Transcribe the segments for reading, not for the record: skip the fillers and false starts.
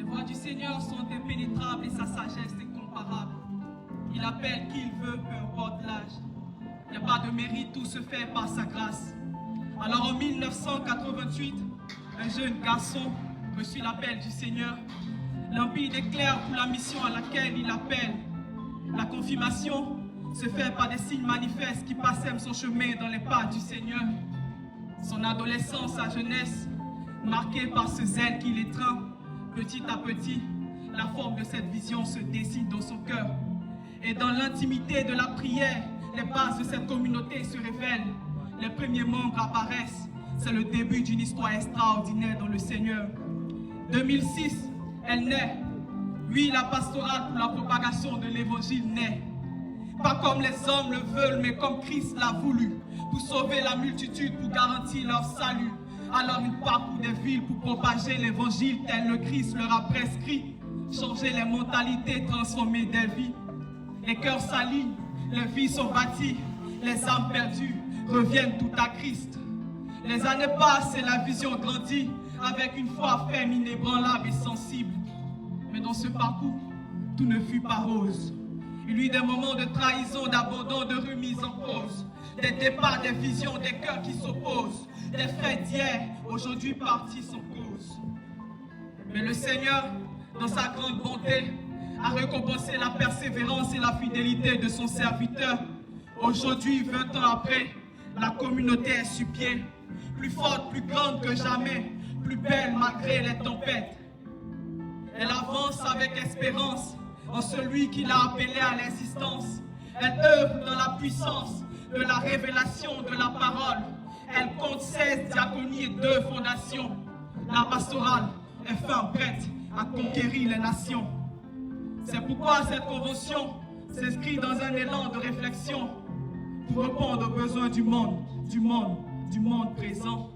Les voies du Seigneur sont impénétrables et sa sagesse est incomparable. Il appelle qui il veut, peu importe l'âge. Il n'y a pas de mérite, tout se fait par sa grâce. Alors en 1988, un jeune garçon reçut l'appel du Seigneur. Limpide et clair pour la mission à laquelle il appelle. La confirmation se fait par des signes manifestes qui passèrent son chemin dans les pas du Seigneur. Son adolescence, sa jeunesse, marquée par ce zèle qui l'étreint, petit à petit, la forme de cette vision se dessine dans son cœur. Et dans l'intimité de la prière, les bases de cette communauté se révèlent. Les premiers membres apparaissent. C'est le début d'une histoire extraordinaire dans le Seigneur. 2006, elle naît. Oui, la pastorale pour la propagation de l'évangile naît. Pas comme les hommes le veulent, mais comme Christ l'a voulu, pour sauver la multitude, pour garantir leur salut. Alors il parcourt des villes pour propager l'évangile tel le Christ leur a prescrit. Changer les mentalités, transformer des vies. Les cœurs s'alignent, les vies sont bâties, les âmes perdues reviennent tout à Christ. Les années passent et la vision grandit, avec une foi ferme, inébranlable et sensible. Mais dans ce parcours, tout ne fut pas rose. Il y eut des moments de trahison, d'abandon, de remise en cause. Des départs, des visions, des cœurs qui s'opposent. Des faits d'hier, aujourd'hui partis sans cause. Mais le Seigneur, dans sa grande bonté, a récompensé la persévérance et la fidélité de son serviteur. Aujourd'hui, 20 ans après, la communauté est sur pied, plus forte, plus grande que jamais, plus belle malgré les tempêtes. Elle avance avec espérance en celui qui l'a appelée à l'existence. Elle œuvre dans la puissance de la révélation de la parole. Elle compte 16 diaconies et 2 fondations. La pastorale est fin prête à conquérir les nations. C'est pourquoi cette convention s'inscrit dans un élan de réflexion pour répondre aux besoins du monde présent.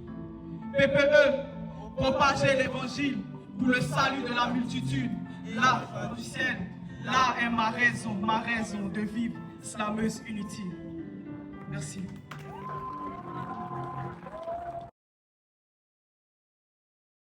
PPE, propager l'évangile pour le salut de la multitude. Là, du ciel, là est ma raison de vivre, slameuse inutile. Merci.